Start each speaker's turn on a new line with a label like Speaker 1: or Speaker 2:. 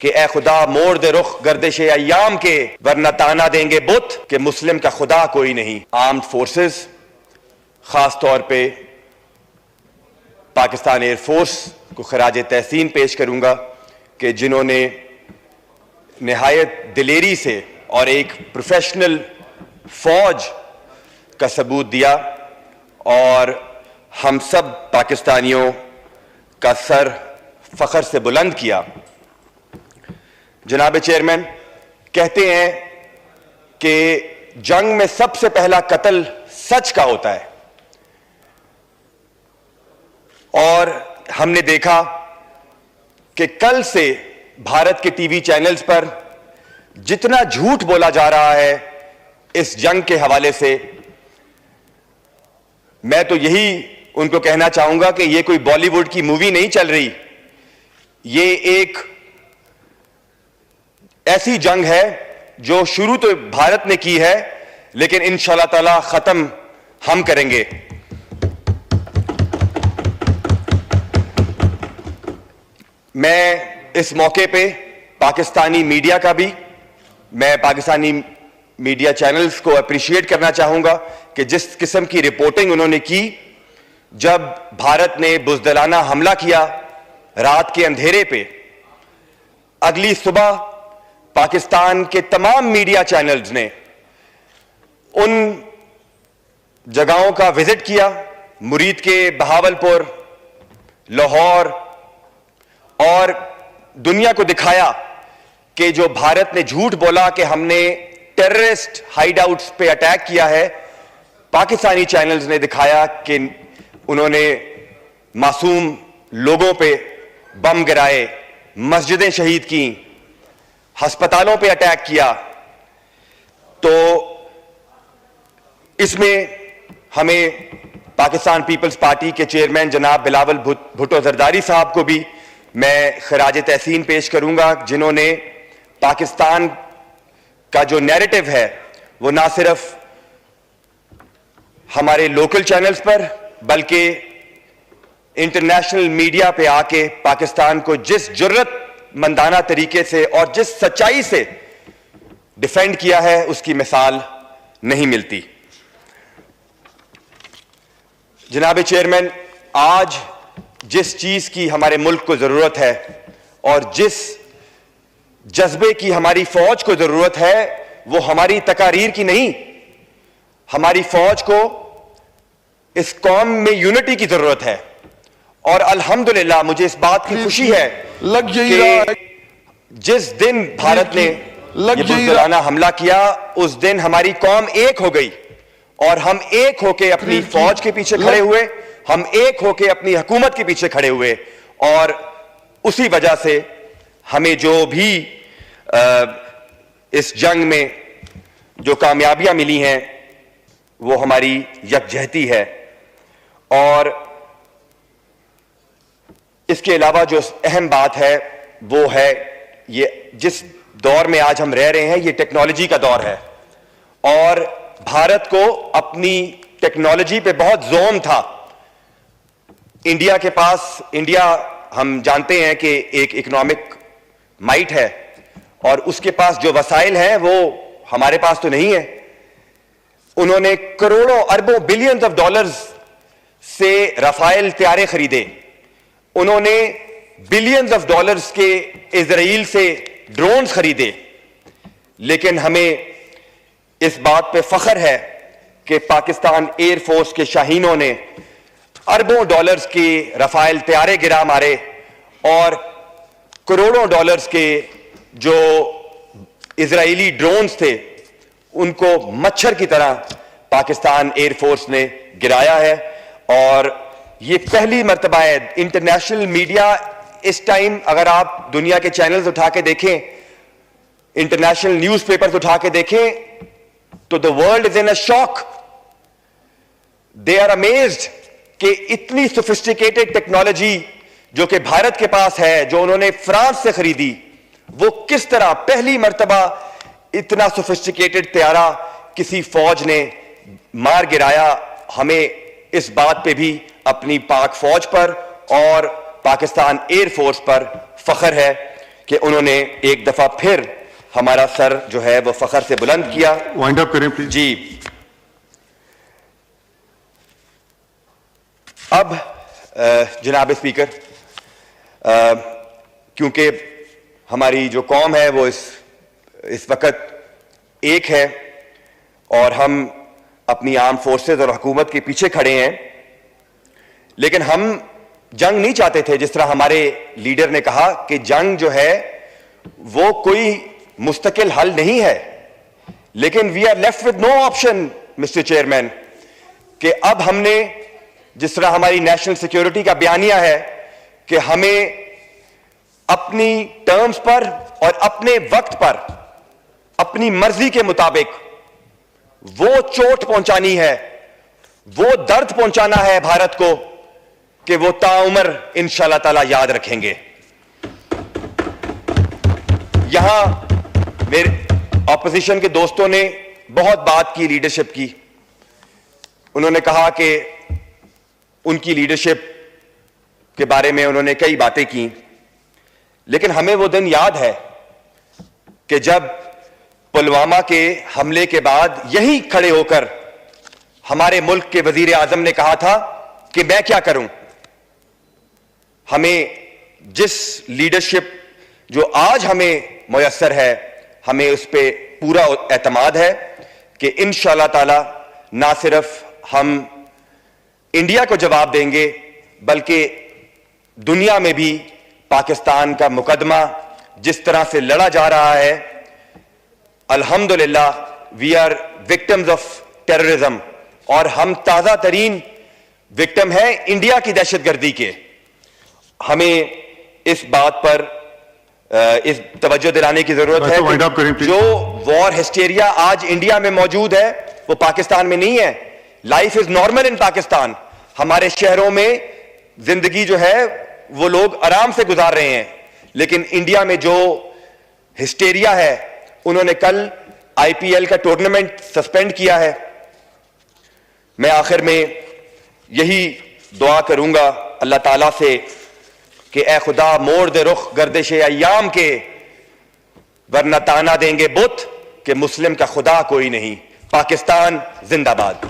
Speaker 1: کہ اے خدا موڑ دے رخ گردش ایام کے، ورنہ تانا دیں گے بت کہ مسلم کا خدا کوئی نہیں۔ آرمڈ فورسز، خاص طور پہ پاکستان ایئر فورس کو خراج تحسین پیش کروں گا کہ جنہوں نے نہایت دلیری سے اور ایک پروفیشنل فوج کا ثبوت دیا اور ہم سب پاکستانیوں کا سر فخر سے بلند کیا۔ جناب چیئرمین، کہتے ہیں کہ جنگ میں سب سے پہلا قتل سچ کا ہوتا ہے، اور ہم نے دیکھا کہ کل سے بھارت کے ٹی وی چینلز پر جتنا جھوٹ بولا جا رہا ہے اس جنگ کے حوالے سے، میں تو یہی ان کو کہنا چاہوں گا کہ یہ کوئی بالی ووڈ کی مووی نہیں چل رہی، یہ ایک ایسی جنگ ہے جو شروع تو بھارت نے کی ہے لیکن انشاءاللہ تعالی ختم ہم کریں گے۔ میں اس موقع پہ پاکستانی میڈیا کا بھی، میں پاکستانی میڈیا چینلز کو اپریشیٹ کرنا چاہوں گا کہ جس قسم کی رپورٹنگ انہوں نے کی جب بھارت نے بزدلانہ حملہ کیا رات کے اندھیرے پہ، اگلی صبح پاکستان کے تمام میڈیا چینلز نے ان جگہوں کا وزٹ کیا، مرید کے، بہاولپور، لاہور، اور دنیا کو دکھایا کہ جو بھارت نے جھوٹ بولا کہ ہم نے ٹیررسٹ ہائیڈ آؤٹس پہ اٹیک کیا ہے، پاکستانی چینلز نے دکھایا کہ انہوں نے معصوم لوگوں پہ بم گرائے، مسجدیں شہید کیں، ہسپتالوں پہ اٹیک کیا۔ تو اس میں ہمیں پاکستان پیپلز پارٹی کے چیئرمین جناب بلاول بھٹو زرداری صاحب کو بھی میں خراج تحسین پیش کروں گا، جنہوں نے پاکستان کا جو نیریٹو ہے وہ نہ صرف ہمارے لوکل چینلز پر بلکہ انٹرنیشنل میڈیا پہ آ کے پاکستان کو جس جرت مندانہ طریقے سے اور جس سچائی سے ڈیفینڈ کیا ہے اس کی مثال نہیں ملتی۔ جناب چیئرمین، آج جس چیز کی ہمارے ملک کو ضرورت ہے اور جس جذبے کی ہماری فوج کو ضرورت ہے وہ ہماری تقاریر کی نہیں، ہماری فوج کو اس قوم میں یونٹی کی ضرورت ہے، اور الحمدللہ مجھے اس بات کی خوشی ہے کہ جس دن بھارت نے یہ بزدلانہ حملہ کیا اس دن ہماری قوم ایک ہو گئی اور ہم ایک ہو کے اپنی فوج کے پیچھے کھڑے ہوئے، ہم ایک ہو کے اپنی حکومت کے پیچھے کھڑے ہوئے، اور اسی وجہ سے ہمیں جو بھی اس جنگ میں جو کامیابیاں ملی ہیں وہ ہماری یکجہتی ہے۔ اور اس کے علاوہ جو اہم بات ہے وہ ہے یہ جس دور میں آج ہم رہ رہے ہیں یہ ٹیکنالوجی کا دور ہے، اور بھارت کو اپنی ٹیکنالوجی پہ بہت زوم تھا۔ انڈیا کے پاس، انڈیا ہم جانتے ہیں کہ ایک اکنامک مائٹ ہے اور اس کے پاس جو وسائل ہیں وہ ہمارے پاس تو نہیں ہے۔ انہوں نے کروڑوں اربوں بلینز آف ڈالرز سے رافائل طیارے خریدے، انہوں نے بلینز آف ڈالرز کے اسرائیل سے ڈرونز خریدے، لیکن ہمیں اس بات پہ فخر ہے کہ پاکستان ایئر فورس کے شاہینوں نے اربوں ڈالرز کے رافائل طیارے گرا مارے، اور کروڑوں ڈالرز کے جو اسرائیلی ڈرونز تھے ان کو مچھر کی طرح پاکستان ایئر فورس نے گرایا ہے۔ اور یہ پہلی مرتبہ ہے انٹرنیشنل میڈیا اس ٹائم، اگر آپ دنیا کے چینلز اٹھا کے دیکھیں، انٹرنیشنل نیوز پیپرز اٹھا کے دیکھیں تو the world is in a shock. They are amazed کہ اتنی سوفسٹیکیٹڈ ٹیکنالوجی جو کہ بھارت کے پاس ہے، جو انہوں نے فرانس سے خریدی، وہ کس طرح پہلی مرتبہ اتنا سوفسٹیکیٹڈ طیارہ کسی فوج نے مار گرایا۔ ہمیں اس بات پہ بھی اپنی پاک فوج پر اور پاکستان ایئر فورس پر فخر ہے کہ انہوں نے ایک دفعہ پھر ہمارا سر جو ہے وہ فخر سے بلند کیا.
Speaker 2: وائنڈ اپ کریں پلیز.
Speaker 1: جی اب جناب اسپیکر، کیونکہ ہماری جو قوم ہے وہ اس وقت ایک ہے اور ہم اپنی آرم فورسز اور حکومت کے پیچھے کھڑے ہیں، لیکن ہم جنگ نہیں چاہتے تھے. جس طرح ہمارے لیڈر نے کہا کہ جنگ جو ہے وہ کوئی مستقل حل نہیں ہے، لیکن we are left with no option mister chairman, کہ اب ہم نے، جس طرح ہماری نیشنل سیکیورٹی کا بیانیہ ہے کہ ہمیں اپنی ٹرمز پر اور اپنے وقت پر اپنی مرضی کے مطابق وہ چوٹ پہنچانی ہے، وہ درد پہنچانا ہے بھارت کو کہ وہ تاعمر انشاءاللہ تعالی یاد رکھیں گے. یہاں میرے اپوزیشن کے دوستوں نے بہت بات کی لیڈرشپ کی. انہوں نے کہا کہ ان کی لیڈرشپ کے بارے میں انہوں نے کئی باتیں کی، لیکن ہمیں وہ دن یاد ہے کہ جب پلوامہ کے حملے کے بعد یہیں کھڑے ہو کر ہمارے ملک کے وزیر اعظم نے کہا تھا کہ میں کیا کروں. ہمیں جس لیڈرشپ جو آج ہمیں میسر ہے، ہمیں اس پہ پورا اعتماد ہے کہ انشاءاللہ تعالی نہ صرف ہم انڈیا کو جواب دیں گے بلکہ دنیا میں بھی پاکستان کا مقدمہ جس طرح سے لڑا جا رہا ہے. الحمدللہ we are victims of terrorism, اور ہم تازہ ترین وکٹم ہیں انڈیا کی دہشت گردی کے. ہمیں اس بات پر اس توجہ دلانے کی ضرورت ہے کہ جو وار ہسٹیریا آج انڈیا میں موجود ہے وہ پاکستان میں نہیں ہے. لائف از نارمل ان پاکستان. ہمارے شہروں میں زندگی جو ہے وہ لوگ آرام سے گزار رہے ہیں، لیکن انڈیا میں جو ہسٹیریا ہے، انہوں نے کل آئی پی ایل کا ٹورنامنٹ سسپینڈ کیا ہے. میں آخر میں یہی دعا کروں گا اللہ تعالیٰ سے کہ اے خدا موڑ دے رخ گردش ایام کے، ورنہ تانا دیں گے بت کہ مسلم کا خدا کوئی نہیں. پاکستان زندہ باد.